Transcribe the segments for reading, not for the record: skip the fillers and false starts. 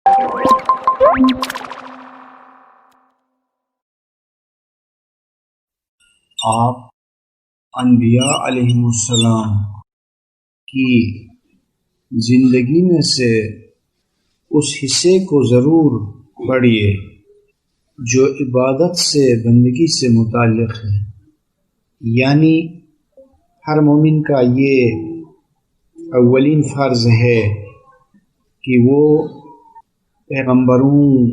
آپ انبیاء علیہم السلام کی زندگی میں سے اس حصے کو ضرور پڑھیے جو عبادت سے بندگی سے متعلق ہے، یعنی ہر مومن کا یہ اولین فرض ہے کہ وہ پیغمبروں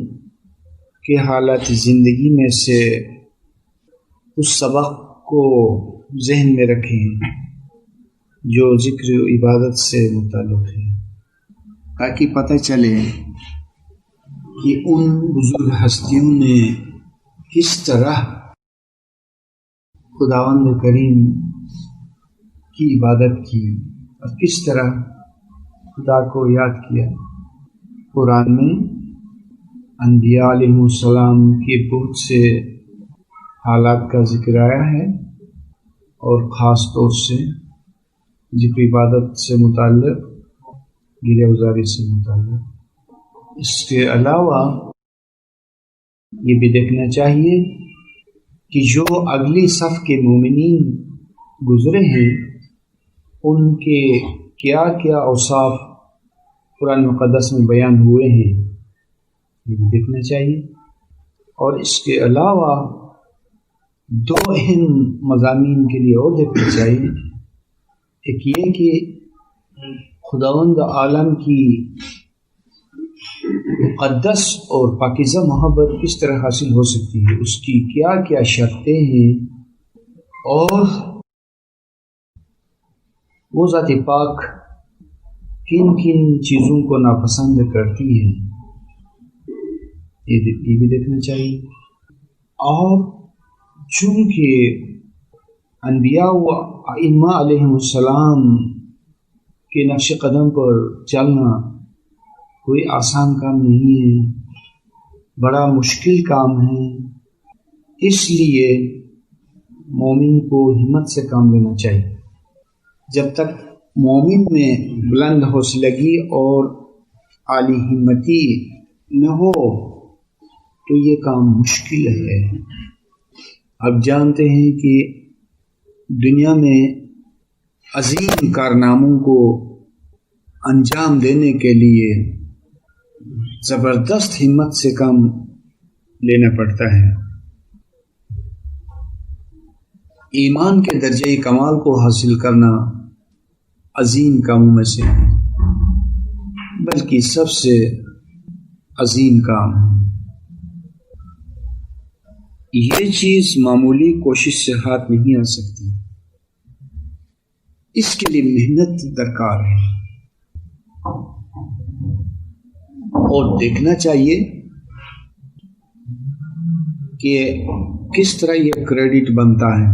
کے حالات زندگی میں سے اس سبق کو ذہن میں رکھیں جو ذکر و عبادت سے متعلق ہے، تاکہ پتہ چلے کہ ان بزرگ ہستیوں نے کس طرح خداوند کریم کی عبادت کی اور کس طرح خدا کو یاد کیا۔ قرآن میں انبیاء علیہ السلام کے بہت سے حالات کا ذکر آیا ہے، اور خاص طور سے ذکر عبادت سے متعلق، گریہ گزاری سے متعلق۔ اس کے علاوہ یہ بھی دیکھنا چاہیے کہ جو اگلی صف کے مومنین گزرے ہیں ان کے کیا کیا اوصاف قرآن مقدس میں بیان ہوئے ہیں، یہ بھی دیکھنا چاہیے۔ اور اس کے علاوہ دو اہم مضامین کے لیے اور دیکھنا چاہیے۔ ایک یہ کہ خداوند عالم کی مقدس اور پاکیزہ محبت کس طرح حاصل ہو سکتی ہے، اس کی کیا کیا شرطیں ہیں، اور وہ ذات پاک کن کن چیزوں کو ناپسند کرتی ہے، یہ بھی دیکھنا چاہیے۔ اور چونکہ انبیاء و ائمہ علیہ السلام کے نقش قدم پر چلنا کوئی آسان کام نہیں ہے، بڑا مشکل کام ہے، اس لیے مومن کو ہمت سے کام لینا چاہیے۔ جب تک مومن میں بلند حوصلگی اور عالی ہمتی نہ ہو تو یہ کام مشکل ہے۔ اب جانتے ہیں کہ دنیا میں عظیم کارناموں کو انجام دینے کے لیے زبردست ہمت سے کام لینا پڑتا ہے۔ ایمان کے درجہ کمال کو حاصل کرنا عظیم کاموں میں سے ہے، بلکہ سب سے عظیم کام ہے۔ یہ چیز معمولی کوشش سے ہاتھ نہیں آ سکتی، اس کے لیے محنت درکار ہے۔ اور دیکھنا چاہیے کہ کس طرح یہ کریڈٹ بنتا ہے۔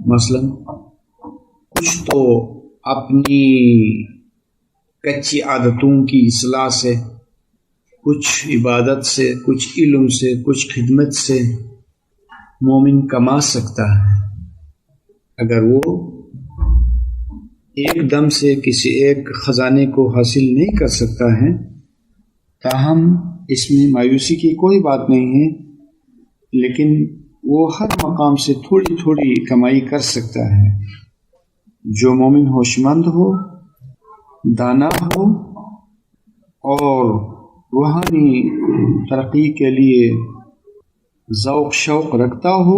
مثلا کچھ تو اپنی کچی عادتوں کی اصلاح سے، کچھ عبادت سے، کچھ علم سے، کچھ خدمت سے مومن کما سکتا ہے۔ اگر وہ ایک دم سے کسی ایک خزانے کو حاصل نہیں کر سکتا ہے، تاہم اس میں مایوسی کی کوئی بات نہیں ہے، لیکن وہ ہر مقام سے تھوڑی تھوڑی کمائی کر سکتا ہے۔ جو مومن ہوش مند ہو، دانا ہو اور روحانی ترقی کے لیے ذوق شوق رکھتا ہو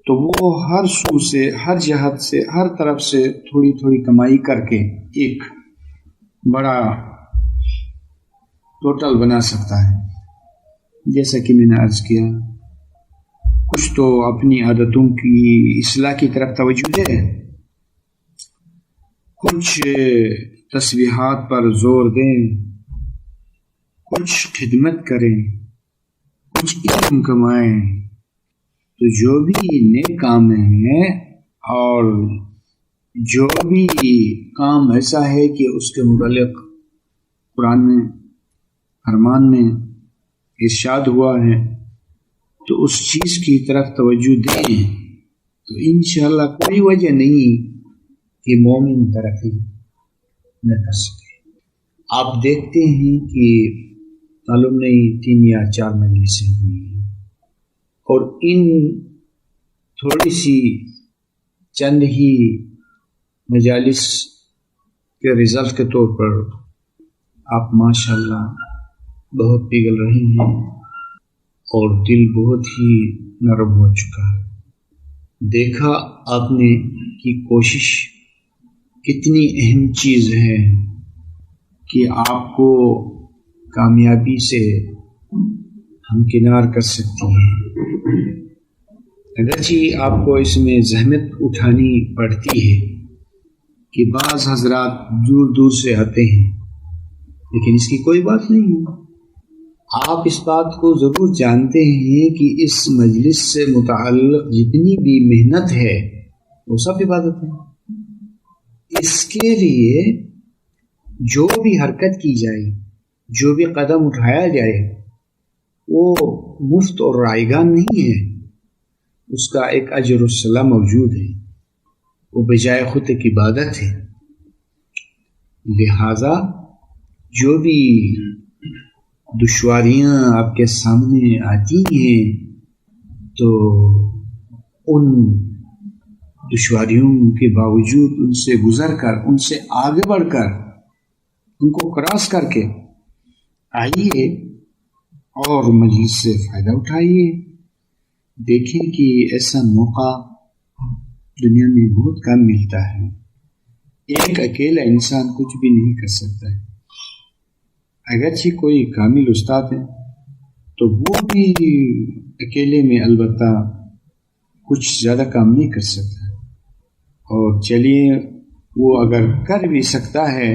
تو وہ ہر سو سے، ہر جہت سے، ہر طرف سے تھوڑی تھوڑی کمائی کر کے ایک بڑا ٹوٹل بنا سکتا ہے۔ جیسا کہ میں نے عرض کیا، کچھ تو اپنی عادتوں کی اصلاح کی طرف توجہ دے، کچھ تسبیحات پر زور دیں، کچھ خدمت کریں، کچھ علم کمائیں۔ تو جو بھی نیک کام ہے اور جو بھی کام ایسا ہے کہ اس کے متعلق قرآن میں فرمان میں ارشاد ہوا ہے، تو اس چیز کی طرف توجہ دیں تو انشاءاللہ کوئی وجہ نہیں کہ مومن ترقی نہ کر سکے۔ آپ دیکھتے ہیں کہ معلوم نہیں 3 یا 4 مجلسیں ہوئی ہیں، اور ان تھوڑی سی چند ہی مجالس کے رزلٹ کے طور پر آپ ماشاءاللہ بہت پگھل رہے ہیں اور دل بہت ہی نرم ہو چکا ہے۔ دیکھا آپ نے کہ کوشش کتنی اہم چیز ہے کہ آپ کو کامیابی سے ہمکنار کر سکتی ہے۔ اگرچہ آپ کو اس میں زحمت اٹھانی پڑتی ہے کہ بعض حضرات دور دور سے آتے ہیں، لیکن اس کی کوئی بات نہیں ہے۔ آپ اس بات کو ضرور جانتے ہیں کہ اس مجلس سے متعلق جتنی بھی محنت ہے وہ سب عبادت ہے۔ اس کے لیے جو بھی حرکت کی جائے، جو بھی قدم اٹھایا جائے، وہ مفت اور رائگان نہیں ہے، اس کا ایک اجر و صلہ موجود ہے، وہ بجائے خود ایک عبادت ہے۔ لہذا جو بھی دشواریاں آپ کے سامنے آتی ہیں تو ان دشواریوں کے باوجود ان سے گزر کر، ان سے آگے بڑھ کر، ان کو کراس کر کے آئیے اور مجلس سے فائدہ اٹھائیے۔ دیکھیں کہ ایسا موقع دنیا میں بہت کم ملتا ہے۔ ایک اکیلا انسان کچھ بھی نہیں کر سکتا ہے۔ اگرچہ کوئی کامل استاد ہے تو وہ بھی اکیلے میں البتہ کچھ زیادہ کام نہیں کر سکتا، اور چلیے وہ اگر کر بھی سکتا ہے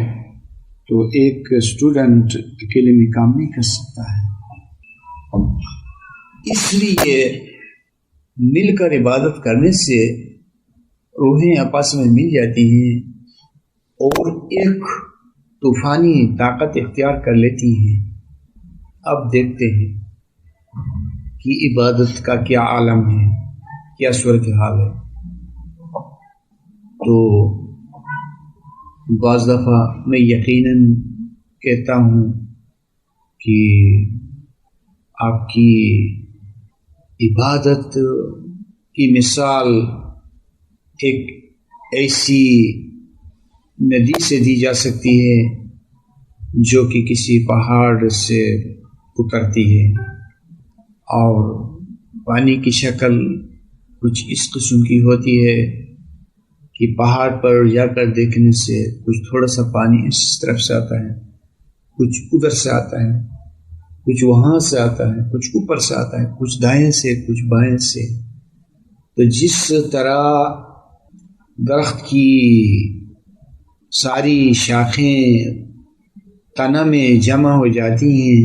تو ایک اسٹوڈنٹ اکیلے میں کام نہیں کر سکتا ہے۔ اس لیے مل کر عبادت کرنے سے روحیں آپس میں مل جاتی ہیں اور ایک طوفانی طاقت اختیار کر لیتی ہیں۔ اب دیکھتے ہیں کہ عبادت کا کیا عالم ہے، کیا صورتحال ہے۔ تو بعض دفعہ میں یقیناً کہتا ہوں کہ آپ کی عبادت کی مثال ایک ایسی ندی سے دی جا سکتی ہے جو کہ کسی پہاڑ سے اترتی ہے، اور پانی کی شکل کچھ اس قسم کی ہوتی ہے کہ پہاڑ پر جا کر دیکھنے سے کچھ تھوڑا سا پانی اس طرف سے آتا ہے، کچھ ادھر سے آتا ہے، کچھ وہاں سے آتا ہے، کچھ اوپر سے آتا ہے، کچھ دائیں سے، کچھ بائیں سے۔ تو جس طرح درخت کی ساری شاخیں تنا میں جمع ہو جاتی ہیں،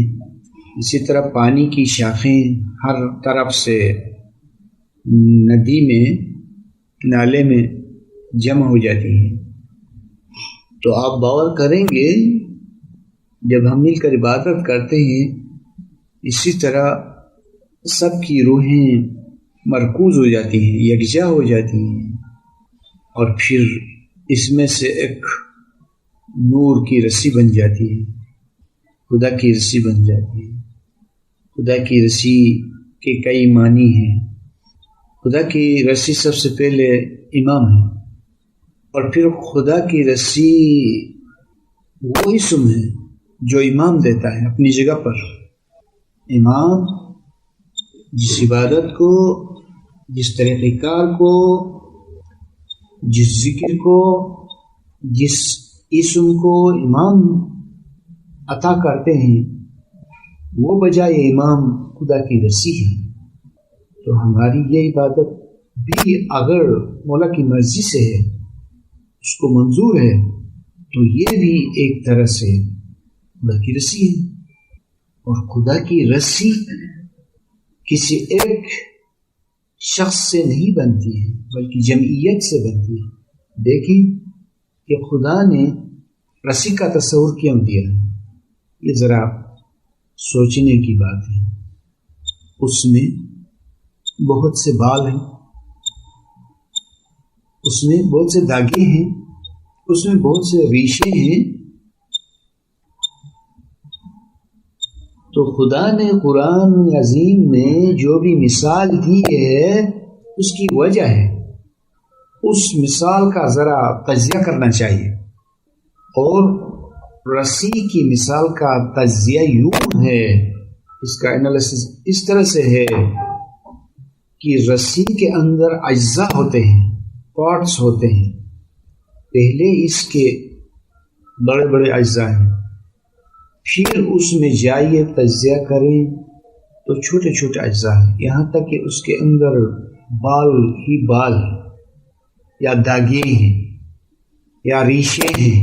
اسی طرح پانی کی شاخیں ہر طرف سے ندی میں، نالے میں جمع ہو جاتی ہیں۔ تو آپ باور کریں گے جب ہم مل کر عبادت کرتے ہیں، اسی طرح سب کی روحیں مرکوز ہو جاتی ہیں، یکجا ہو جاتی ہیں، اور پھر اس میں سے ایک نور کی رسی بن جاتی ہے، خدا کی رسی بن جاتی ہے۔ خدا کی رسی کے کئی معنی ہیں۔ خدا کی رسی سب سے پہلے امام ہے، اور پھر خدا کی رسی وہ اسم ہے جو امام دیتا ہے اپنی جگہ پر۔ امام جس عبادت کو، جس طریقہ کار کو، جس ذکر کو، جس اسم کو امام عطا کرتے ہیں، وہ بجائے امام خدا کی رسی ہے۔ تو ہماری یہ عبادت بھی اگر مولا کی مرضی سے ہے، اس کو منظور ہے، تو یہ بھی ایک طرح سے خدا کی رسی ہے۔ اور خدا کی رسی کسی ایک شخص سے نہیں بنتی ہے بلکہ جمعیت سے بنتی ہے۔ دیکھیں کہ خدا نے رسی کا تصور کیوں دیا ہے، یہ ذرا سوچنے کی بات ہے۔ اس میں بہت سے بال ہیں، اس میں بہت سے دھاگے ہیں، اس میں بہت سے ریشے ہیں، تو خدا نے قرآن عظیم میں جو بھی مثال دی ہے اس کی وجہ ہے، اس مثال کا ذرا تجزیہ کرنا چاہیے. اور رسی کی مثال کا تجزیہ یوں ہے، اس کا انالیسس اس طرح سے ہے کہ رسی کے اندر اجزاء ہوتے ہیں، پارٹس ہوتے ہیں. پہلے اس کے بڑے بڑے اجزاء ہیں، پھر اس میں جائیے تجزیہ کریں تو چھوٹے چھوٹے اجزاء ہیں، یہاں تک کہ اس کے اندر بال ہی بال یا داغے ہیں یا ریشے ہیں.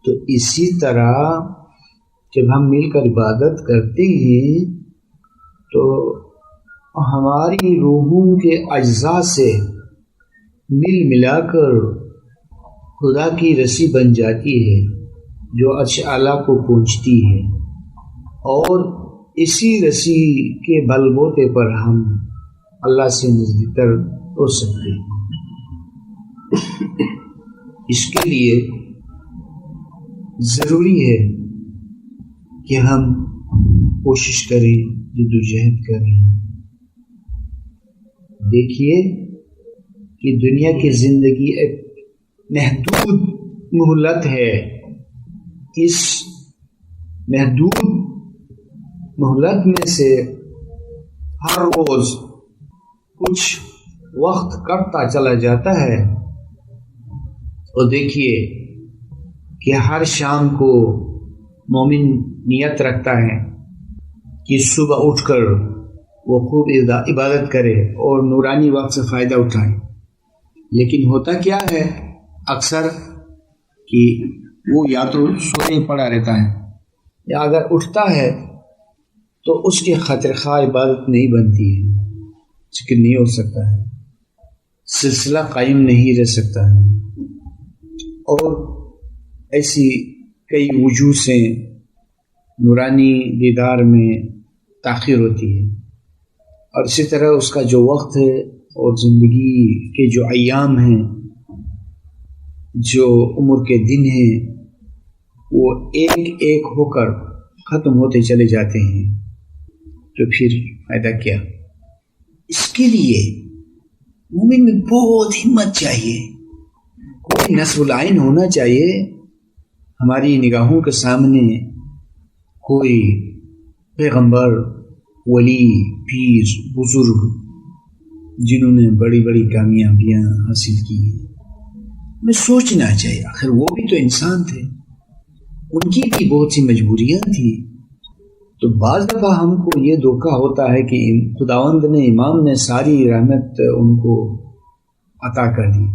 تو اسی طرح جب ہم مل کر عبادت کرتے ہیں تو ہماری روحوں کے اجزاء سے مل ملا کر خدا کی رسی بن جاتی ہے جو عرش اعلیٰ کو پہنچتی ہے، اور اسی رسی کے بل بوتے پر ہم اللہ سے نزدیک تر ہو سکتے ہیں. اس کے لیے ضروری ہے کہ ہم کوشش کریں، جدوجہد کریں. دیکھیے کہ دنیا کی زندگی ایک محدود مہلت ہے. اس محدود مہلت میں سے ہر روز کچھ وقت کٹتا چلا جاتا ہے. اور دیکھیے کہ ہر شام کو مومن نیت رکھتا ہے کہ صبح اٹھ کر وہ خوب عبادت کرے اور نورانی وقت سے فائدہ اٹھائے. لیکن ہوتا کیا ہے اکثر کہ وہ یا تو سونے پڑا رہتا ہے یا اگر اٹھتا ہے تو اس کی خاطر خواہ عبادت نہیں بنتی ہے، ذکر نہیں ہو سکتا ہے، سلسلہ قائم نہیں رہ سکتا ہے. اور ایسی کئی وجوہ سے نورانی دیدار میں تاخیر ہوتی ہے. اور اسی طرح اس کا جو وقت ہے اور زندگی کے جو ایام ہیں، جو عمر کے دن ہیں، وہ ایک ایک ہو کر ختم ہوتے چلے جاتے ہیں. تو پھر فائدہ کیا؟ اس کے لیے مومن میں بہت ہمت چاہیے، کوئی نصب العین ہونا چاہیے. ہماری نگاہوں کے سامنے کوئی پیغمبر، ولی، پیر، بزرگ جنہوں نے بڑی بڑی کامیابیاں حاصل کی ہیں، ہمیں سوچنا چاہیے آخر وہ بھی تو انسان تھے، ان کی بھی بہت سی مجبوریاں تھیں. تو بعض دفعہ ہم کو یہ دھوکہ ہوتا ہے کہ خداوند نے، امام نے ساری رحمت ان کو عطا کر دی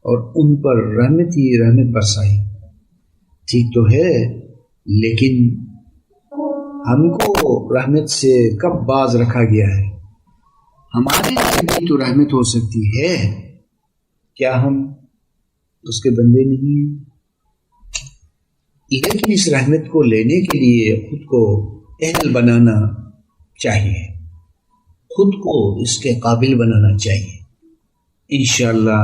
اور ان پر رحمت ہی رحمت برسائی. ٹھیک تو ہے، لیکن ہم کو رحمت سے کب باز رکھا گیا ہے؟ ہمارے لیے بھی تو رحمت ہو سکتی ہے. کیا ہم اس کے بندے نہیں ہیں؟ لیکن اس رحمت کو لینے کے لیے خود کو اہل بنانا چاہیے، خود کو اس کے قابل بنانا چاہیے. انشاءاللہ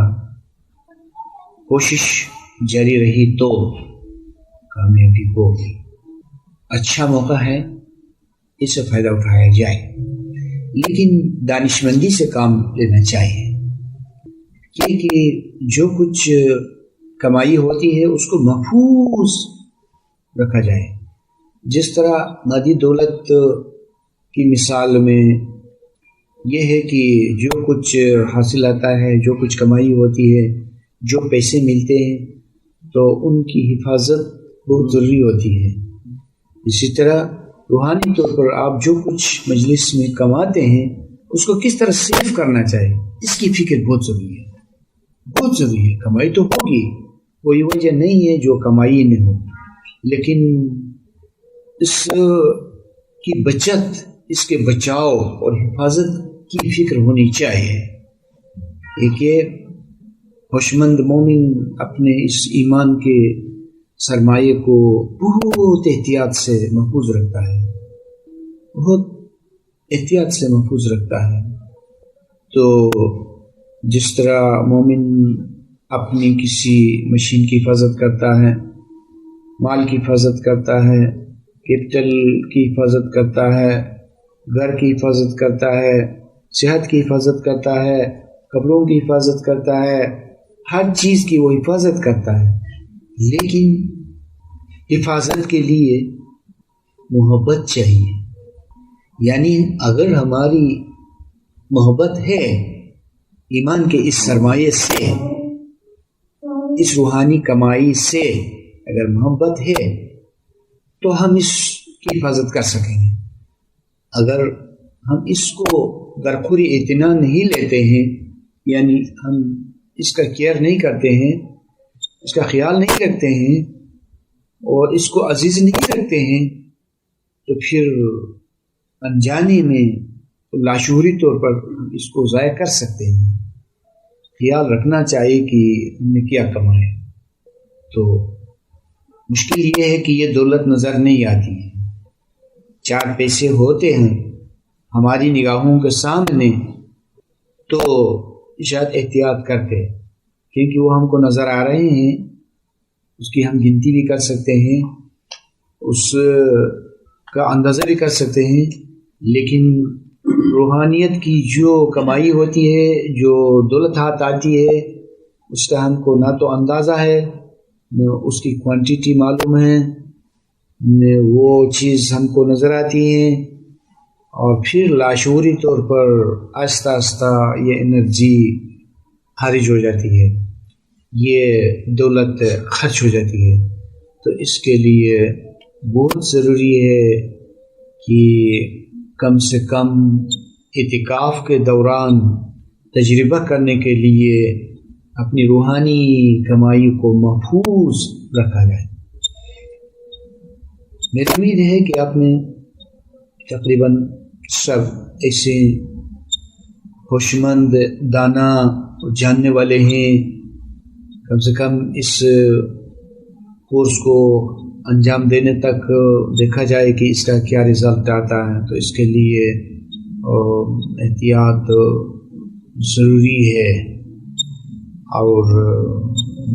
کوشش جاری رہی تو کامیابی ہوگی. اچھا موقع ہے، اس سے فائدہ اٹھایا جائے، لیکن دانشمندی سے کام لینا چاہیے، کیونکہ جو کچھ کمائی ہوتی ہے اس کو محفوظ رکھا جائے. جس طرح مادی دولت کی مثال میں یہ ہے کہ جو کچھ حاصل آتا ہے، جو کچھ کمائی ہوتی ہے، جو پیسے ملتے ہیں تو ان کی حفاظت بہت ضروری ہوتی ہے. اسی طرح روحانی طور پر آپ جو کچھ مجلس میں کماتے ہیں اس کو کس طرح سیو کرنا چاہیے، اس کی فکر بہت ضروری ہے، بہت ضروری ہے. کمائی تو ہوگی، کوئی وجہ نہیں ہے جو کمائی نہ ہو، لیکن اس کی بچت، اس کے بچاؤ اور حفاظت کی فکر ہونی چاہیے. ایک ہوشمند مومن اپنے اس ایمان کے سرمایے کو بہت احتیاط سے محفوظ رکھتا ہے، بہت احتیاط سے محفوظ رکھتا ہے. تو جس طرح مومن اپنی کسی مشین کی حفاظت کرتا ہے، مال کی حفاظت کرتا ہے، کیپٹل کی حفاظت کرتا ہے، گھر کی حفاظت کرتا ہے، صحت کی حفاظت کرتا ہے، کپڑوں کی حفاظت کرتا ہے، ہر چیز کی وہ حفاظت کرتا ہے. لیکن حفاظت کے لیے محبت چاہیے. یعنی اگر ہماری محبت ہے ایمان کے اس سرمایے سے، اس روحانی کمائی سے اگر محبت ہے تو ہم اس کی حفاظت کر سکیں گے. اگر ہم اس کو درخوری اعتنا نہیں لیتے ہیں، یعنی ہم اس کا کیئر نہیں کرتے ہیں، اس کا خیال نہیں رکھتے ہیں اور اس کو عزیز نہیں رکھتے ہیں، تو پھر انجانے میں لاشعوری طور پر اس کو ضائع کر سکتے ہیں. خیال رکھنا چاہیے کہ ہم نے کیا کمایا. تو مشکل یہ ہے کہ یہ دولت نظر نہیں آتی ہے. 4 پیسے ہوتے ہیں ہماری نگاہوں کے سامنے تو شاید احتیاط کرتے، کیونکہ وہ ہم کو نظر آ رہے ہیں، اس کی ہم گنتی بھی کر سکتے ہیں، اس کا اندازہ بھی کر سکتے ہیں. لیکن روحانیت کی جو کمائی ہوتی ہے، جو دولت ہاتھ آتی ہے، اس کا ہم کو نہ تو اندازہ ہے، نہ اس کی کوانٹیٹی معلوم ہے، نہ وہ چیز ہم کو نظر آتی ہے، اور پھر لاشعوری طور پر آہستہ آہستہ یہ انرجی خارج ہو جاتی ہے، یہ دولت خرچ ہو جاتی ہے. تو اس کے لیے بہت ضروری ہے کہ کم سے کم اعتکاف کے دوران تجربہ کرنے کے لیے اپنی روحانی کمائی کو محفوظ رکھا جائے. میری امید ہے کہ آپ میں تقریباً سب ایسے ہوشمند، دانا اور جاننے والے ہیں. کم سے کم اس کورس کو انجام دینے تک دیکھا جائے کہ اس کا کیا رزلٹ آتا ہے. تو اس کے لیے احتیاط ضروری ہے، اور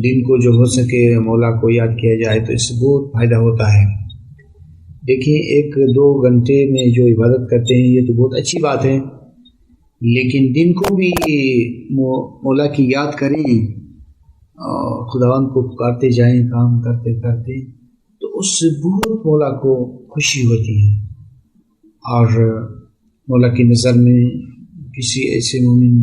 دن کو جو ہو سکے مولا کو یاد کیا جائے تو اس سے بہت فائدہ ہوتا ہے. دیکھیں 1-2 گھنٹے میں جو عبادت کرتے ہیں یہ تو بہت اچھی بات ہے، لیکن دن کو بھی مولا کی یاد کریں، خداوند کو پکارتے جائیں کام کرتے کرتے، تو اس سے بہت مولا کو خوشی ہوتی ہے. اور مولا کی نظر میں کسی ایسے مومن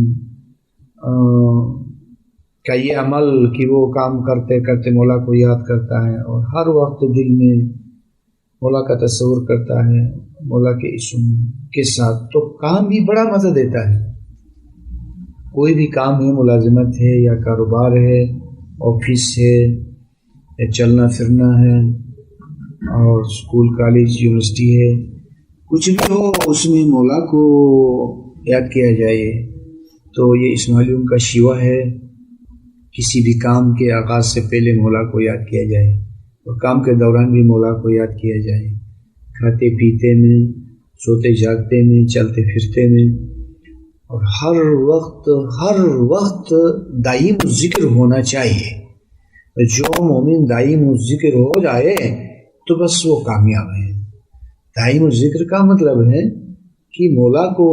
کا یہ عمل کہ وہ کام کرتے کرتے مولا کو یاد کرتا ہے اور ہر وقت دل میں مولا کا تصور کرتا ہے، مولا کے اسم کے ساتھ، تو کام بھی بڑا مزہ دیتا ہے. کوئی بھی کام ہے، ملازمت ہے یا کاروبار ہے، آفس ہے یا چلنا پھرنا ہے، اور اسکول کالج یونیورسٹی ہے، کچھ بھی ہو اس میں مولا کو یاد کیا جائے تو یہ اسماعیلیوں کا شیوا ہے. کسی بھی کام کے آغاز سے پہلے مولا کو یاد کیا جائے، اور کام کے دوران بھی مولا کو یاد کیا جائے، کھاتے پیتے میں، سوتے جاگتے میں، چلتے پھرتے میں، اور ہر وقت دائم ذکر ہونا چاہیے. جو مومن دائم ذکر ہو جائے تو بس وہ کامیاب ہے. دائم ذکر کا مطلب ہے کہ مولا کو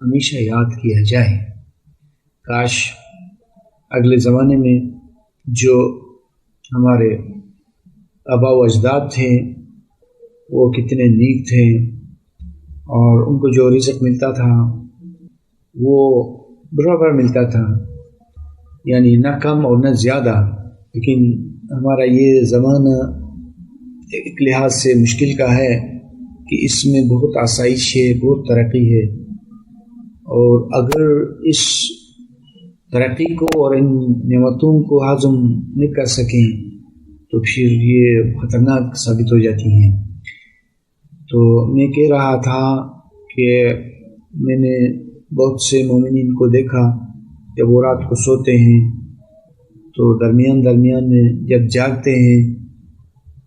ہمیشہ یاد کیا جائے. کاش اگلے زمانے میں جو ہمارے آبا و اجداد تھے وہ کتنے نیک تھے، اور ان کو جو رزق ملتا تھا وہ برابر ملتا تھا، یعنی نہ کم اور نہ زیادہ. لیکن ہمارا یہ زمانہ ایک لحاظ سے مشکل کا ہے کہ اس میں بہت آسائش ہے، بہت ترقی ہے، اور اگر اس ترقی کو اور ان نعمتوں کو ہضم نہیں کر سکیں تو پھر یہ خطرناک ثابت ہو جاتی ہیں. تو میں کہہ رہا تھا کہ میں نے بہت سے مومنین کو دیکھا جب وہ رات کو سوتے ہیں تو درمیان میں جب جاگتے ہیں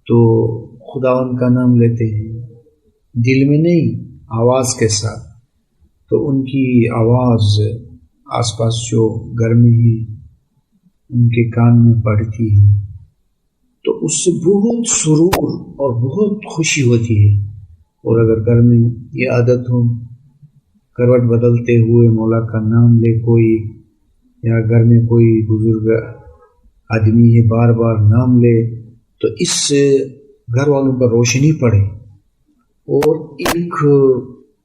تو خداوند کا نام لیتے ہیں، دل میں نہیں، آواز کے ساتھ. تو ان کی آواز آس پاس جو گھر میں ہی ان کے کان میں پڑتی ہے. تو اس سے بہت سرور اور بہت خوشی ہوتی ہے. اور اگر گھر میں یہ عادت ہو کروٹ بدلتے ہوئے مولا کا نام لے کوئی، یا گھر میں کوئی بزرگ آدمی ہے بار بار نام لے، تو اس سے گھر والوں پر روشنی پڑے اور ایک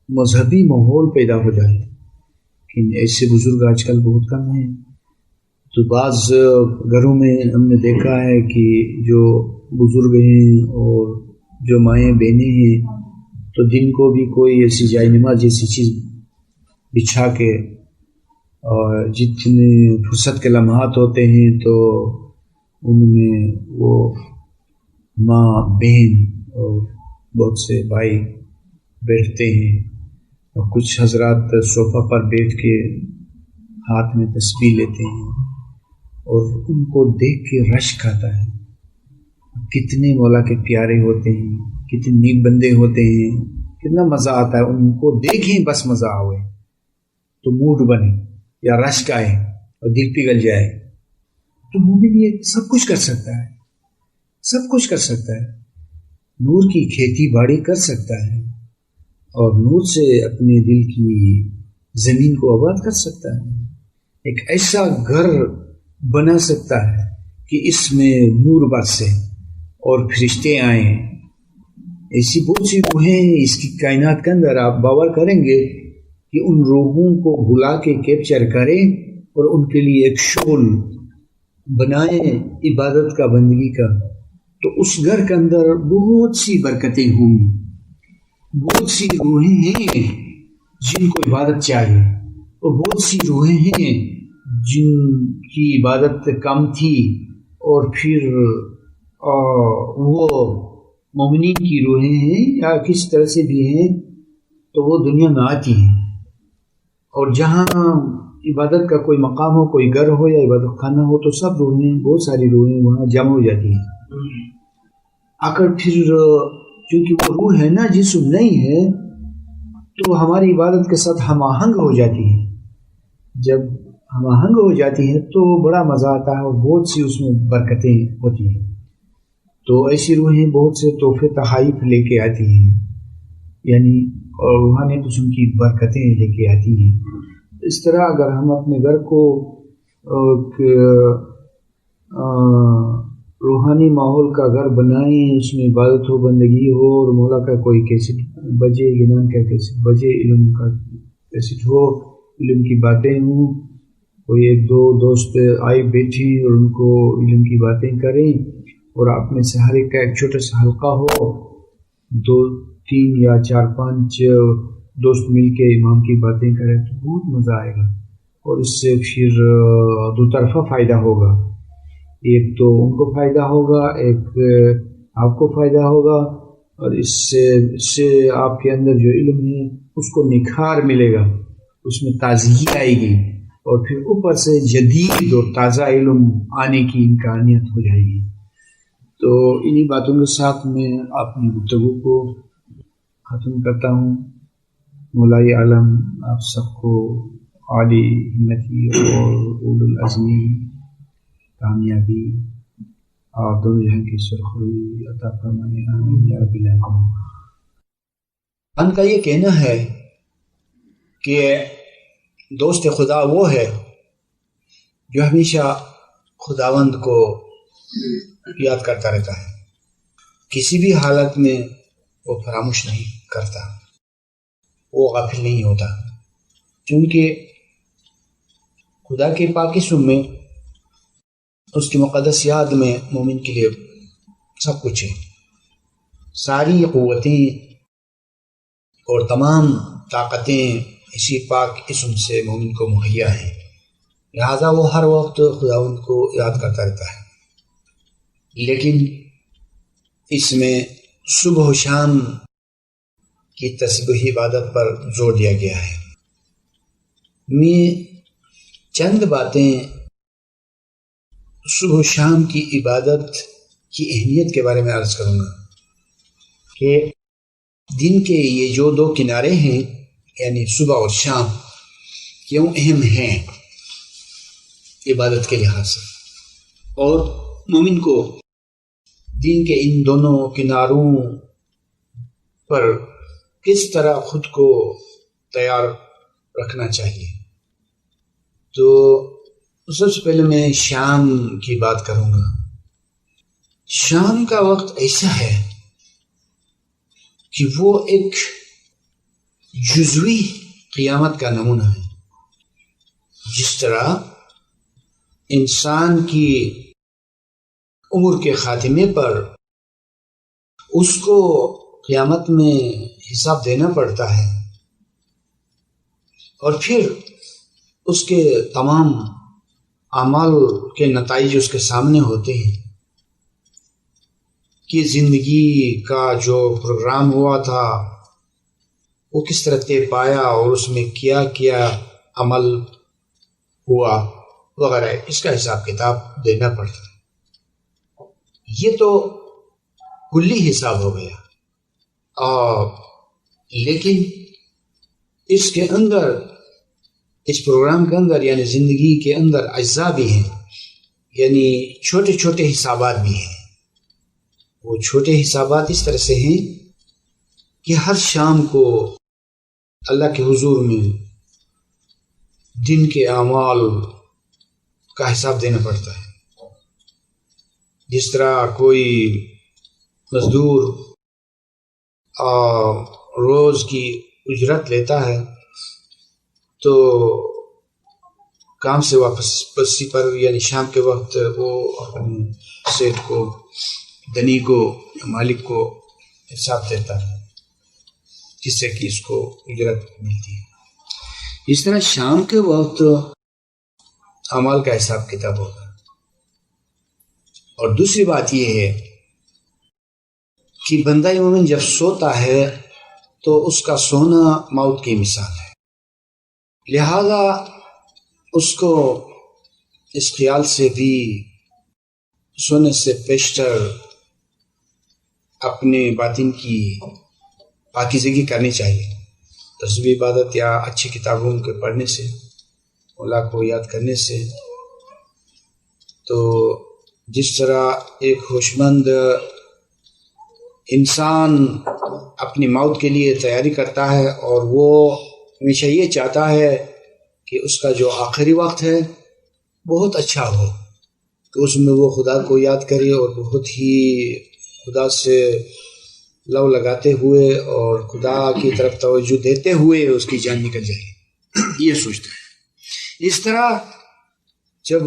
مذہبی ماحول پیدا ہو جائے. لیکن ایسے بزرگ آج کل بہت کم ہیں. تو بعض گھروں میں ہم نے دیکھا ہے کہ جو بزرگ ہیں اور جو مائیں بہنیں ہیں تو دن کو بھی کوئی ایسی جائے نماز جیسی چیز بچھا کے، اور جتنے فرصت کے لمحات ہوتے ہیں تو ان میں وہ ماں بہن اور بہت سے بھائی بیٹھتے ہیں، اور کچھ حضرات صوفہ پر بیٹھ کے ہاتھ میں تسبیح لیتے ہیں، اور ان کو دیکھ کے رشک آتا ہے. کتنے مولا کے پیارے ہوتے ہیں، کتنے نیک بندے ہوتے ہیں، کتنا مزہ آتا ہے. ان کو دیکھیں بس مزہ آئے تو موڈ بنے یا رشک آئے اور دل پگھل جائے. تو مومن یہ سب کچھ کر سکتا ہے، سب کچھ کر سکتا ہے. نور کی کھیتی باڑی کر سکتا ہے، اور نور سے اپنے دل کی زمین کو آباد کر سکتا ہے. ایک ایسا گھر بنا سکتا ہے کہ اس میں نور برسے اور فرشتے آئیں. ایسی بہت سی روحیں ہیں اس کی کائنات کے اندر. آپ باور کریں گے کہ ان روحوں کو بلا کے کیپچر کریں اور ان کے لیے ایک شغل بنائیں عبادت کا، بندگی کا، تو اس گھر کے اندر بہت سی برکتیں ہوں گی. بہت سی روحیں ہیں جن کو عبادت چاہیے، اور بہت سی روحیں ہیں جن کی عبادت کم تھی اور پھر وہ مومنین کی روحیں ہیں یا کس طرح سے بھی ہیں تو وہ دنیا میں آتی ہیں. اور جہاں عبادت کا کوئی مقام ہو، کوئی گھر ہو یا عبادت خانہ ہو، تو سب روحیں، بہت ساری روحیں وہاں جمع ہو جاتی ہیں. اگر پھر چونکہ وہ روح ہے نا، جسم نہیں ہے، تو ہماری عبادت کے ساتھ ہم آہنگ ہو جاتی ہے. جب ہم آہنگ ہو جاتی ہیں تو بڑا مزہ آتا ہے اور بہت سی اس میں برکتیں ہوتی ہیں. تو ایسی روحیں بہت سے تحفے تحائف لے کے آتی ہیں، یعنی اور روحانی قسم کی برکتیں لے کے آتی ہیں. اس طرح اگر ہم اپنے گھر کو روحانی ماحول کا گھر بنائیں، اس میں عبادت ہو، بندگی ہو، اور مولا کا کوئی کیسٹ بجے، گنان کا کیسٹ بجے، علم کا کیسٹ ہو، علم کی باتیں ہوں، کوئی ایک دو دوست آئے بیٹھیں اور ان کو علم کی باتیں کریں، اور آپ میں سے ہر ایک کا ایک چھوٹا سا حلقہ ہو، 2 3 یا 4 5 دوست مل کے امام کی باتیں کریں تو بہت مزہ آئے گا. اور اس سے پھر 2 طرفہ فائدہ ہوگا. ایک تو ان کو فائدہ ہوگا، ایک آپ کو فائدہ ہوگا، اور اس سے آپ کے اندر جو علم ہے اس کو نکھار ملے گا، اس میں تازگی آئے گی، اور پھر اوپر سے جدید اور تازہ علم آنے کی امکانیت ہو جائے گی. تو انہی باتوں کے ساتھ میں اپنی گفتگو کو ختم کرتا ہوں. مولا عالم آپ سب کو عالی ہمتی اور اولو العزمی کامیابی اور دونوں جہاں کی سرخروئی عطا فرمائے، آمین یا رب العالمین. ان کا یہ کہنا ہے کہ دوست خدا وہ ہے جو ہمیشہ خداوند کو یاد کرتا رہتا ہے، کسی بھی حالت میں وہ فراموش نہیں کرتا، وہ غافل نہیں ہوتا، کیونکہ خدا کے پاک اسم میں، اس کی مقدس یاد میں مومن کے لیے سب کچھ ہے. ساری قوتیں اور تمام طاقتیں اسی پاک اسم سے مومن کو مہیا ہیں، لہذا وہ ہر وقت خداوند کو یاد کرتا رہتا ہے. لیکن اس میں صبح و شام کی تسبیح عبادت پر زور دیا گیا ہے. میں چند باتیں صبح و شام کی عبادت کی اہمیت کے بارے میں عرض کروں گا کہ دن کے یہ جو 2 کنارے ہیں، یعنی صبح اور شام، کیوں اہم ہیں عبادت کے لحاظ سے، اور مومن کو دین کے ان دونوں کناروں پر کس طرح خود کو تیار رکھنا چاہیے. تو سب سے پہلے میں شام کی بات کروں گا. شام کا وقت ایسا ہے کہ وہ ایک جزوی قیامت کا نمونہ ہے. جس طرح انسان کی عمر کے خاتمے پر اس کو قیامت میں حساب دینا پڑتا ہے، اور پھر اس کے تمام اعمال کے نتائج اس کے سامنے ہوتے ہیں کہ زندگی کا جو پروگرام ہوا تھا وہ کس طرح طے پایا اور اس میں کیا کیا عمل ہوا وغیرہ. اس کا حساب کتاب دینا پڑتا ہے. یہ تو کلی حساب ہو گیا، لیکن اس کے اندر، اس پروگرام کے اندر یعنی زندگی کے اندر اجزاء بھی ہیں، یعنی چھوٹے چھوٹے حسابات بھی ہیں. وہ چھوٹے حسابات اس طرح سے ہیں کہ ہر شام کو اللہ کے حضور میں دن کے اعمال کا حساب دینا پڑتا ہے. جس طرح کوئی مزدور روز کی اجرت لیتا ہے تو کام سے واپسی پر یعنی شام کے وقت وہ اپنے سیٹ کو، دنی کو، مالک کو حساب دیتا ہے جس سے کہ اس کو اجرت ملتی ہے. اس طرح شام کے وقت اعمال کا حساب کتاب ہوگا. اور دوسری بات یہ ہے کہ بندہ مومن جب سوتا ہے تو اس کا سونا موت کی مثال ہے. لہذا اس کو اس خیال سے بھی سونے سے پیشتر اپنے باطن کی پاکیزگی کرنی چاہیے. تسبیح، عبادت یا اچھی کتابوں کے پڑھنے سے، اللہ کو یاد کرنے سے. تو جس طرح ایک ہوش مند انسان اپنی موت کے لیے تیاری کرتا ہے اور وہ ہمیشہ یہ چاہتا ہے کہ اس کا جو آخری وقت ہے بہت اچھا ہو، کہ اس میں وہ خدا کو یاد کرے اور بہت ہی خدا سے لو لگاتے ہوئے اور خدا کی طرف توجہ دیتے ہوئے اس کی جان نکل جائے، یہ سوچتا ہے. اس طرح جب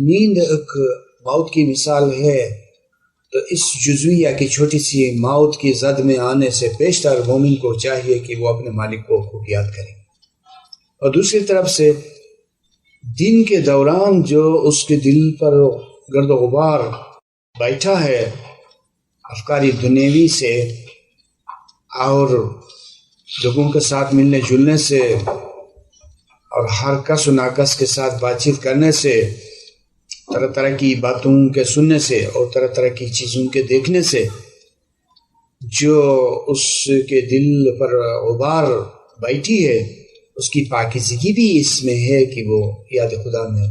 نیند ایک موت کی مثال ہے تو اس جزویہ کی چھوٹی سی موت کی زد میں آنے سے پیشتر مومن کو چاہیے کہ وہ اپنے مالک کو خوب یاد کرے. اور دوسری طرف سے دن کے دوران جو اس کے دل پر گرد و غبار بیٹھا ہے افکاری دنیوی سے اور لوگوں کے ساتھ ملنے جلنے سے اور ہر کس و ناکس کے ساتھ بات چیت کرنے سے، طرح طرح کی باتوں کے سننے سے اور طرح طرح کی چیزوں کے دیکھنے سے جو اس کے دل پر غبار بیٹھی ہے، اس کی پاکیزگی بھی اس میں ہے کہ وہ یاد خدا میں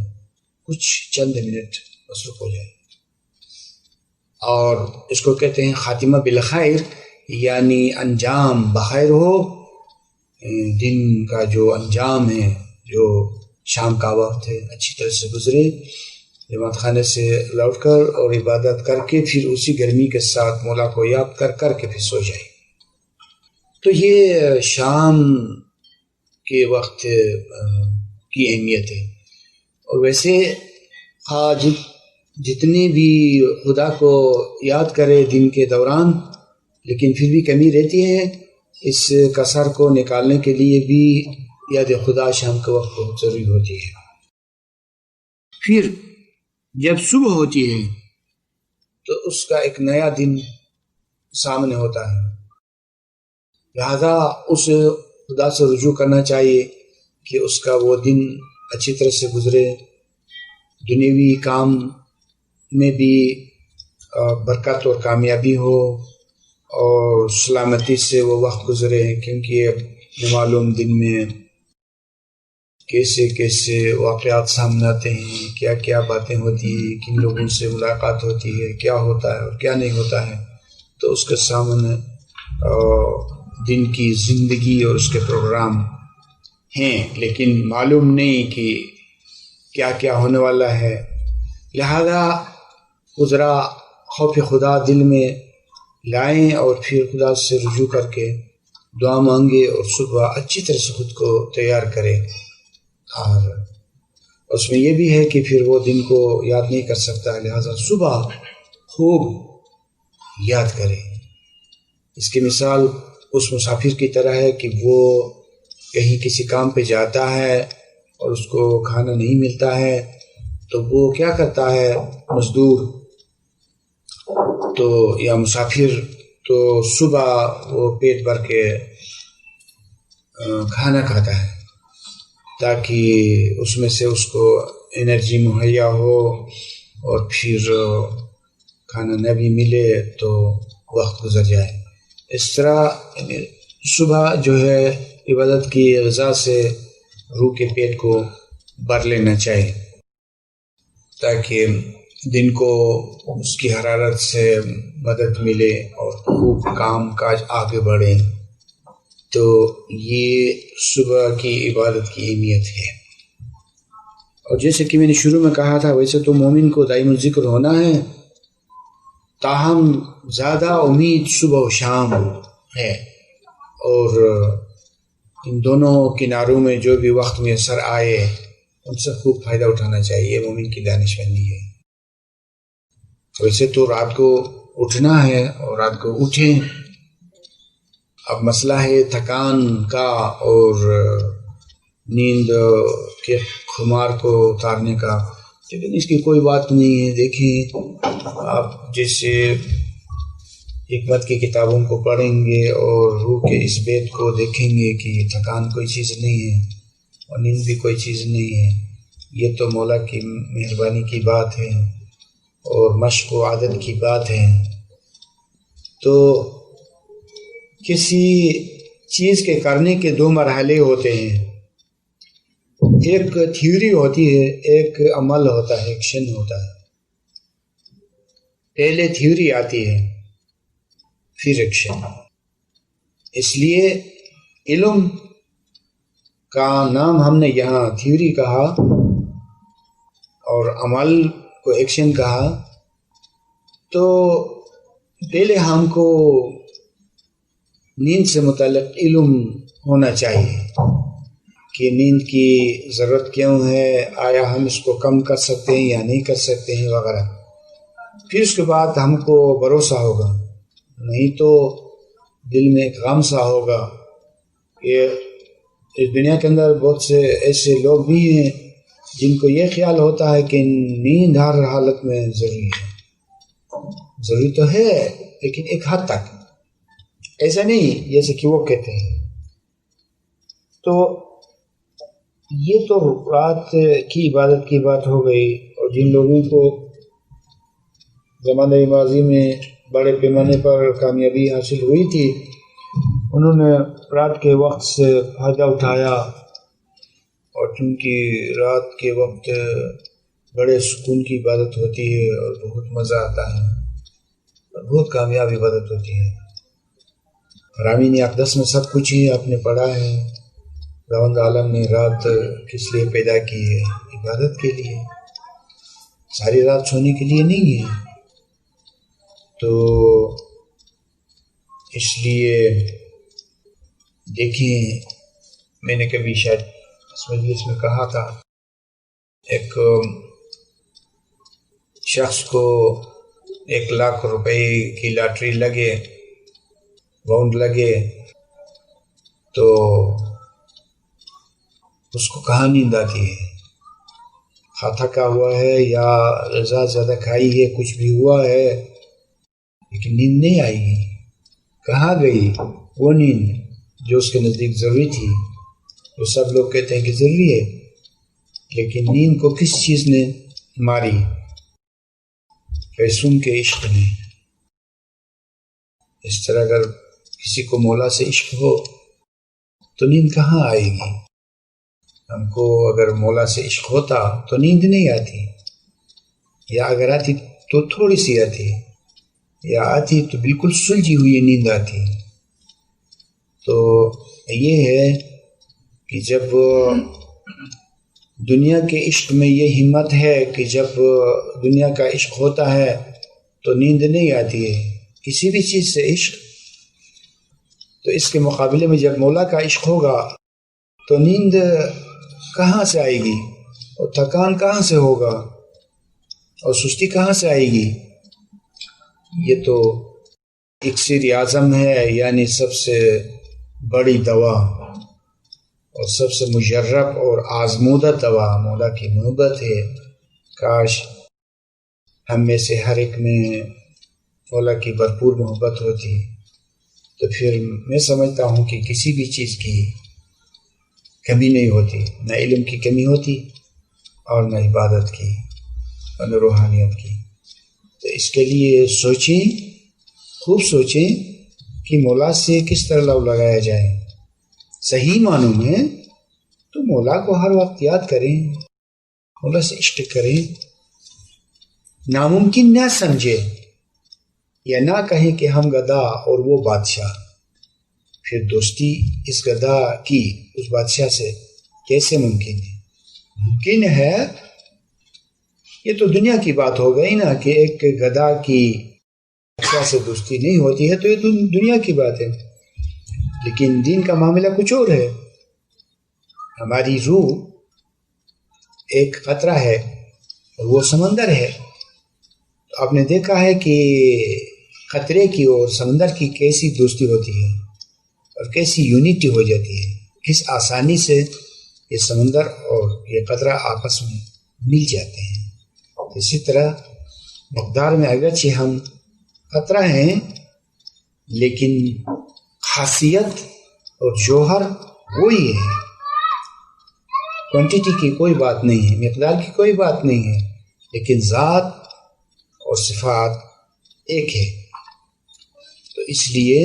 کچھ چند منٹ مصروف ہو جائے. اور اس کو کہتے ہیں خاتمہ بالخیر، یعنی انجام بخیر ہو. دن کا جو انجام ہے، جو شام کا وقت ہے، اچھی طرح سے گزرے، جماعت خانے سے لوٹ کر اور عبادت کر کے پھر اسی گرمی کے ساتھ مولا کو یاد کر کے پھر سو جائے. تو یہ شام کے وقت کی اہمیت ہے. اور ویسے جتنے بھی خدا کو یاد کرے دن کے دوران، لیکن پھر بھی کمی رہتی ہے. اس کسر کو نکالنے کے لیے بھی یاد خدا شام کے وقت بہت ضروری ہوتی ہے. پھر جب صبح ہوتی ہے تو اس کا ایک نیا دن سامنے ہوتا ہے. لہذا اس خدا سے رجوع کرنا چاہیے کہ اس کا وہ دن اچھی طرح سے گزرے، دنیوی کام میں بھی برکت اور کامیابی ہو اور سلامتی سے وہ وقت گزرے. کیونکہ معلوم دن میں کیسے کیسے واقعات سامنے آتے ہیں، کیا کیا باتیں ہوتی ہیں، کن لوگوں سے ملاقات ہوتی ہے، کیا ہوتا ہے اور کیا نہیں ہوتا ہے، تو اس کے سامنے دن کی زندگی اور اس کے پروگرام ہیں، لیکن معلوم نہیں کہ کیا کیا ہونے والا ہے۔ لہذا ذرا خوف خدا دل میں لائیں اور پھر خدا سے رجوع کر کے دعا مانگے اور صبح اچھی طرح سے خود کو تیار کرے۔ اور اس میں یہ بھی ہے کہ پھر وہ دن کو یاد نہیں کر سکتا، لہذا صبح خوب یاد کرے۔ اس کی مثال اس مسافر کی طرح ہے کہ وہ کہیں کسی کام پہ جاتا ہے اور اس کو کھانا نہیں ملتا ہے، تو وہ کیا کرتا ہے مزدور تو یا مسافر، تو صبح وہ پیٹ بھر کے کھانا کھاتا ہے تاکہ اس میں سے اس کو انرجی مہیا ہو، اور پھر کھانا نہ بھی ملے تو وقت گزر جائے۔ اس طرح صبح جو ہے عبادت کی غذا سے روح کے پیٹ کو بھر لینا چاہیے تاکہ دن کو اس کی حرارت سے مدد ملے اور خوب کام کاج آگے بڑھے۔ تو یہ صبح کی عبادت کی اہمیت ہے۔ اور جیسے کہ میں نے شروع میں کہا تھا، ویسے تو مومن کو دائم الذکر ہونا ہے، تاہم زیادہ امید صبح و شام ہے، اور ان دونوں کناروں میں جو بھی وقت میسر آئے ان سے خوب فائدہ اٹھانا چاہیے، مومن کی دانش مندی ہے۔ ویسے تو رات کو اٹھنا ہے اور رات کو اٹھیں، اب مسئلہ ہے تھکان کا اور نیند کے خمار کو اتارنے کا، لیکن اس کی کوئی بات نہیں ہے۔ دیکھیں آپ جیسے حکمت کی کتابوں کو پڑھیں گے اور روح کے اس بیت کو دیکھیں گے کہ تھکان کوئی چیز نہیں ہے اور نیند بھی کوئی چیز نہیں ہے، یہ تو مولا کی مہربانی کی بات ہے اور مشق و عادت کی بات ہے۔ تو کسی چیز کے کرنے کے دو مرحلے ہوتے ہیں، ایک تھیوری ہوتی ہے، ایک عمل ہوتا ہے، ایکشن ہوتا ہے۔ پہلے تھیوری آتی ہے پھر ایکشن۔ اس لیے علم کا نام ہم نے یہاں تھیوری کہا اور عمل کو ایکشن کہا، تو پہلے ہم کو نیند سے متعلق علم ہونا چاہیے کہ نیند کی ضرورت کیوں ہے، آیا ہم اس کو کم کر سکتے ہیں یا نہیں کر سکتے ہیں وغیرہ۔ پھر اس کے بعد ہم کو بھروسہ ہوگا، نہیں تو دل میں ایک غم سا ہوگا۔ یہ اس دنیا کے اندر بہت سے ایسے لوگ بھی ہیں جن کو یہ خیال ہوتا ہے کہ نیند ہر حالت میں ضروری ہے۔ ضروری تو ہے لیکن ایک حد تک، ایسا نہیں جیسے کہ وہ کہتے ہیں۔ تو یہ تو رات کی عبادت کی بات ہو گئی، اور جن لوگوں کو زمانۂ ماضی میں بڑے پیمانے پر کامیابی حاصل ہوئی تھی، انہوں نے رات کے وقت سے فائدہ اٹھایا، اور چونکہ رات کے وقت بڑے سکون کی عبادت ہوتی ہے اور بہت مزہ آتا ہے اور بہت کامیاب عبادت ہوتی ہے۔ رامین اقدس میں سب کچھ ہی آپ نے پڑھا ہے، خداوند عالم نے رات کس لیے پیدا کی ہے؟ عبادت کے لیے، ساری رات سونے کے لیے نہیں ہے۔ تو اس لیے دیکھیں، میں نے کبھی شاید اس مجلس میں کہا تھا، ایک شخص کو 1,00,000 روپے کی لاٹری لگے، باؤنڈ لگے، تو اس کو کہاں نیند آتی ہے؟ تھکا ہوا ہے یا غذا زیادہ کھائی ہے، کچھ بھی ہوا ہے، لیکن نیند نہیں آئی گی۔ کہاں گئی وہ نیند جو اس کے نزدیک ضروری تھی؟ جو سب لوگ کہتے ہیں کہ ضروری ہے، لیکن نیند کو کس چیز نے ماری؟ پیسوں کے عشق نے۔ اس طرح اگر کسی کو مولا سے عشق ہو تو نیند کہاں آئے گی؟ ہم کو اگر مولا سے عشق ہوتا تو نیند نہیں آتی، یا اگر آتی تو تھوڑی سی آتی، یا آتی تو بالکل سلجھی ہوئی نیند آتی۔ تو یہ ہے کہ جب دنیا کے عشق میں یہ ہمت ہے کہ جب دنیا کا عشق ہوتا ہے تو نیند نہیں آتی ہے کسی بھی چیز سے عشق، تو اس کے مقابلے میں جب مولا کا عشق ہوگا تو نیند کہاں سے آئے گی، اور تھکان کہاں سے ہوگا، اور سستی کہاں سے آئے گی؟ یہ تو اکسیر اعظم ہے، یعنی سب سے بڑی دوا اور سب سے مجرب اور آزمودہ دوا مولا کی محبت ہے۔ کاش ہم میں سے ہر ایک میں مولا کی بھرپور محبت ہوتی، تو پھر میں سمجھتا ہوں کہ کسی بھی چیز کی کمی نہیں ہوتی، نہ علم کی کمی ہوتی اور نہ عبادت کی اور نہ روحانیت کی۔ تو اس کے لیے سوچیں، خوب سوچیں کہ مولا سے کس طرح لو لگایا جائے۔ صحیح معنوں میں تو مولا کو ہر وقت یاد کریں، مولا سے عشق کریں، ناممکن نہ سمجھے یا نہ کہیں کہ ہم گدا اور وہ بادشاہ، پھر دوستی اس گدا کی اس بادشاہ سے کیسے ممکن ہے؟ ممکن ہے، یہ تو دنیا کی بات ہو گئی نا کہ ایک گدا کی بادشاہ سے دوستی نہیں ہوتی ہے، تو یہ تو دنیا کی بات ہے، لیکن دین کا معاملہ کچھ اور ہے۔ ہماری روح ایک قطرہ ہے اور وہ سمندر ہے۔ تو آپ نے دیکھا ہے کہ قطرے کی اور سمندر کی کیسی دوستی ہوتی ہے اور کیسی یونٹی ہو جاتی ہے، کس آسانی سے یہ سمندر اور یہ قطرہ آپس میں مل جاتے ہیں۔ اسی طرح مقدار میں اگرچہ ہم قطرہ ہیں، لیکن خاصیت اور جوہر وہی ہے۔ کوانٹٹی کی کوئی بات نہیں ہے، مقدار کی کوئی بات نہیں ہے، لیکن ذات اور صفات ایک ہے۔ تو اس لیے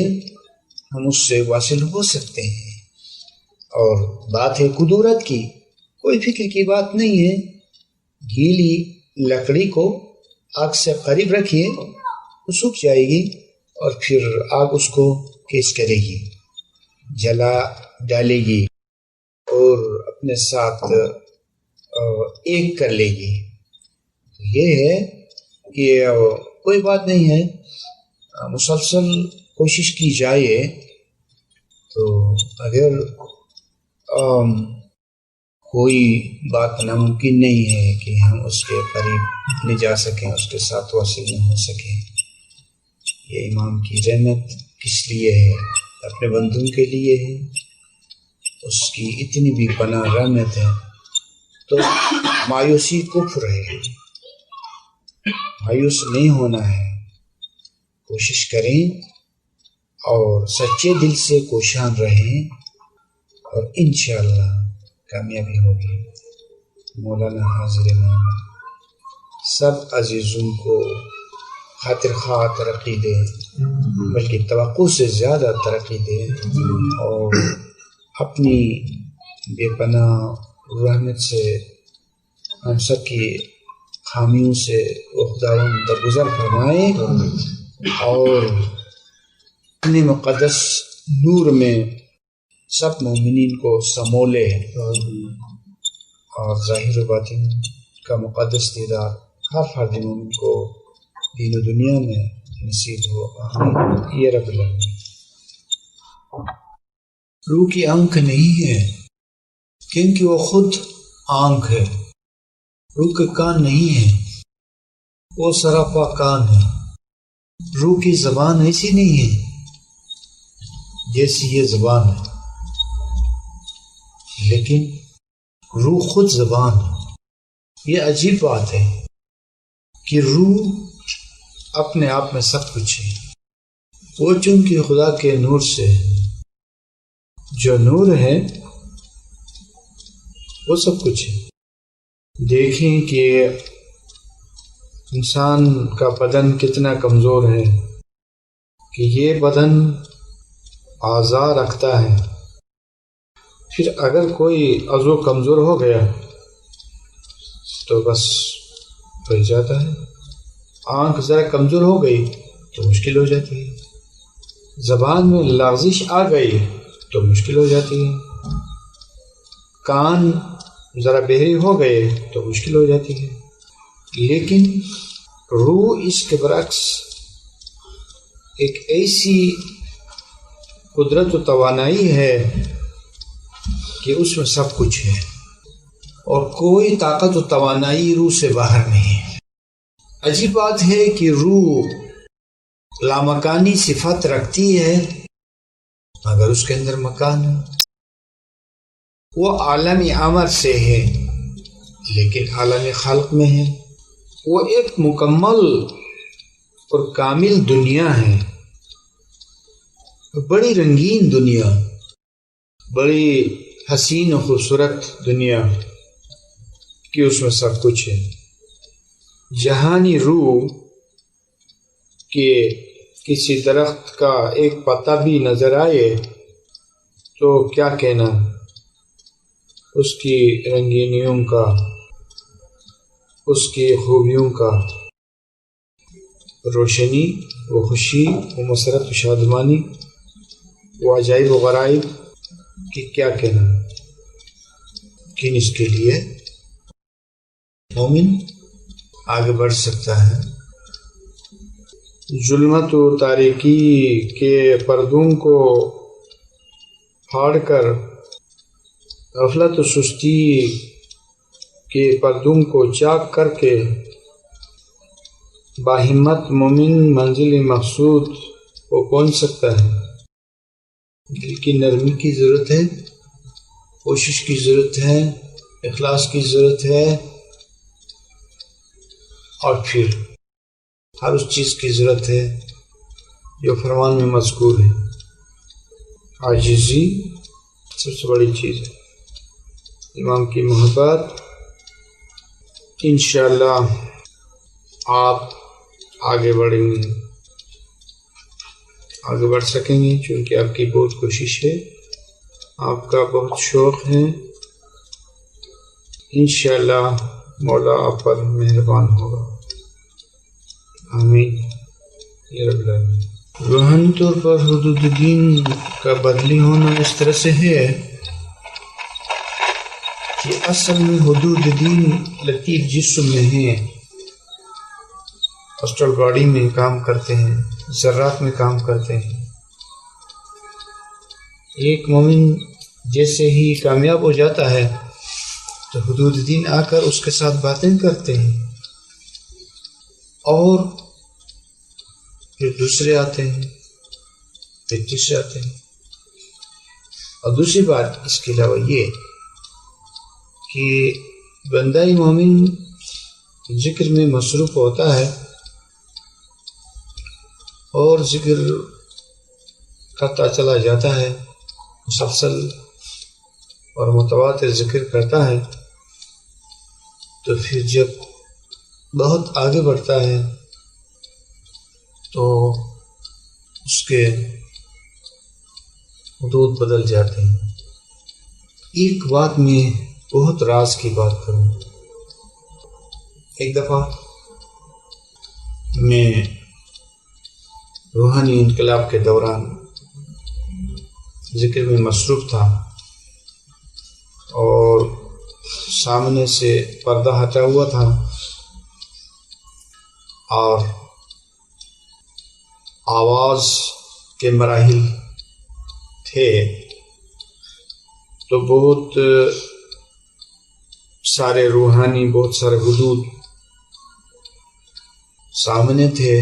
ہم اس سے واصل ہو سکتے ہیں۔ اور بات ہے قدرت کی، کوئی فکر کی بات نہیں ہے۔ گیلی لکڑی کو آگ سے قریب رکھیے، وہ سوکھ جائے گی اور پھر آگ اس کو کیچ کرے گی، جلا ڈالے گی اور اپنے ساتھ ایک کر لے گی۔ یہ ہے کہ کوئی بات نہیں ہے، مسلسل کوشش کی جائے تو اگر کوئی بات ناممکن نہیں ہے کہ ہم اس کے قریب نہیں جا سکیں، اس کے ساتھ واصل نہیں ہو سکیں۔ یہ امام کی رحمت کس لیے ہے؟ اپنے بندوں کے لیے ہے۔ اس کی اتنی بھی پناہ رحمت ہے۔ تو مایوسی کفر ہے، مایوس نہیں ہونا ہے، کوشش کریں اور سچے دل سے کوشاں رہیں اور انشاءاللہ کامیابی ہوگی۔ مولانا حاضر امام سب عزیزوں کو خاطر خواہ ترقی دے، بلکہ توقع سے زیادہ ترقی دے، اور اپنی بے پناہ رحمت سے ہم سب کی خامیوں سے خداوند درگزر فرمائے اور اپنے مقدس نور میں سب مومنین کو سمولے، اور ظاہر و باطن کا مقدس دیدار ہر فرد مومن کو دین و دنیا میں نصیب ہو، آمین یا رب العالمین۔ روح کی آنکھ نہیں ہے کیونکہ وہ خود آنکھ ہے، روح کے کان نہیں ہے، وہ سراپا کان ہے۔ روح کی زبان ایسی نہیں ہے جیسی یہ زبان ہے، لیکن روح خود زبان ہے۔ یہ عجیب بات ہے کہ روح اپنے آپ میں سب کچھ ہے، وہ چونکہ خدا کے نور سے ہے، جو نور ہے وہ سب کچھ ہے۔ دیکھیں کہ انسان کا بدن کتنا کمزور ہے کہ یہ بدن اعضاء رکھتا ہے، پھر اگر کوئی عضو کمزور ہو گیا تو بس رہ جاتا ہے. آنکھ ذرا کمزور ہو گئی تو مشکل ہو جاتی ہے. زبان میں لغزش آ گئی تو مشکل ہو جاتی ہے. کان ذرا بہرے ہو گئے تو مشکل ہو جاتی ہے. لیکن روح اس کے برعکس ایک ایسی قدرت و توانائی ہے کہ اس میں سب کچھ ہے اور کوئی طاقت و توانائی روح سے باہر نہیں ہے. عجیب بات ہے کہ روح لامکانی صفت رکھتی ہے مگر اس کے اندر مکان ہے. وہ عالم امر سے ہے لیکن عالم خلق میں ہے. وہ ایک مکمل اور کامل دنیا ہے، بڑی رنگین دنیا، بڑی حسین و خوبصورت دنیا کہ اس میں سب کچھ ہے. جہانی روح کہ کسی درخت کا ایک پتا بھی نظر آئے تو کیا کہنا اس کی رنگینیوں کا، اس کی خوبیوں کا. روشنی، وہ خوشی، وہ مسرت و شادمانی، وہ عجائب و غرائب کہ کیا کہنا. لیکن اس کے لیے مومن آگے بڑھ سکتا ہے. ظلمت و تاریکی کے پردوں کو پھاڑ کر، غفلت و سستی کے پردوں کو چاک کر کے باہمت مومن منزل مقصود کو پہنچ سکتا ہے. دل کی نرمی کی ضرورت ہے، کوشش کی ضرورت ہے، اخلاص کی ضرورت ہے، اور پھر ہر اس چیز کی ضرورت ہے جو فرمان میں مذکور ہے. عاجزی سب سے بڑی چیز ہے. امام کی محبت. انشاءاللہ آپ آگے بڑھیں گے، آگے بڑھ سکیں گے چونکہ آپ کی بہت کوشش ہے، آپ کا بہت شوق ہے. انشاءاللہ مولا آپ پر مہربان ہوگا. آمین یا رب العالمین. روحانی طور پر حدود دین کا بدلی ہونا اس طرح سے ہے کہ اصل میں حدود دین لطیف جسم میں ہیں، اسٹرل باڈی میں کام کرتے ہیں، ذرات میں کام کرتے ہیں. ایک مومن جیسے ہی کامیاب ہو جاتا ہے تو حدود دین آ کر اس کے ساتھ باتیں کرتے ہیں اور پھر دوسرے آتے ہیں، پھر تیسرے آتے ہیں. اور دوسری بات اس کے علاوہ یہ کہ بندہ مومن ذکر میں مصروف ہوتا ہے اور ذکر کرتا چلا جاتا ہے، مسلسل اور متواتر ذکر کرتا ہے. تو پھر جب بہت آگے بڑھتا ہے تو اس کے حدود بدل جاتے ہیں. ایک بات میں بہت راز کی بات کروں. ایک دفعہ میں روحانی انقلاب کے دوران ذکر میں مصروف تھا اور سامنے سے پردہ ہٹا ہوا تھا اور آواز کے مراحل تھے تو بہت سارے روحانی، بہت سارے حدود سامنے تھے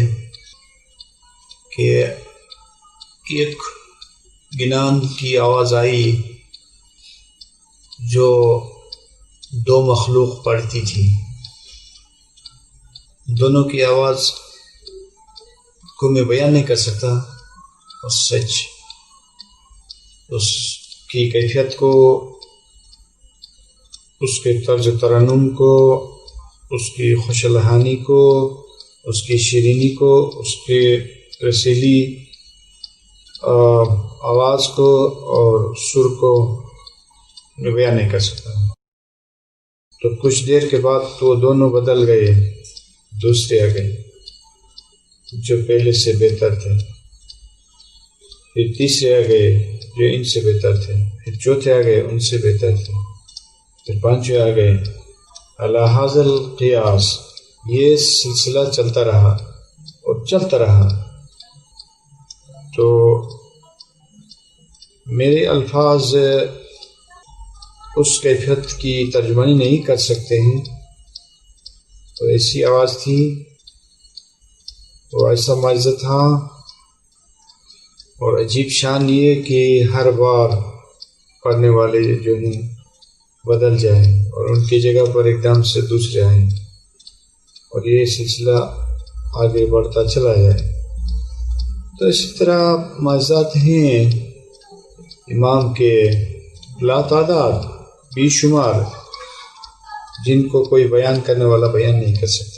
کہ ایک گنان کی آواز آئی جو دو مخلوق پڑھتی تھی. دونوں کی آواز کو میں بیان نہیں کر سکتا، اور سچ اس کی کیفیت کو، اس کے طرز ترنم کو، اس کی خوش الحانی کو، اس کی شیرینی کو، اس کے رسیلی آواز کو اور سر کو میں بیان نہیں کر سکتا. تو کچھ دیر کے بعد تو دونوں بدل گئے، دوسرے آ گئے جو پہلے سے بہتر تھے، پھر تیسرے آ گئے جو ان سے بہتر تھے، پھر چوتھے آ گئے ان سے بہتر تھے، پھر پانچویں آ گئے. علی ھذا القیاس، یہ سلسلہ چلتا رہا اور چلتا رہا. تو میرے الفاظ اس کیفیت کی ترجمانی نہیں کر سکتے ہیں. تو ایسی آواز تھی، وہ ایسا معجزہ تھا، اور عجیب شان یہ کہ ہر بار پڑھنے والے جو ہیں بدل جائیں اور ان کی جگہ پر ایک دم سے دوسرے آئیں، اور یہ سلسلہ آگے بڑھتا چلا جائے. تو اسی طرح معجزات ہیں امام کے لا تعداد، بے شمار، جن کو کوئی بیان کرنے والا بیان نہیں کر سکتا.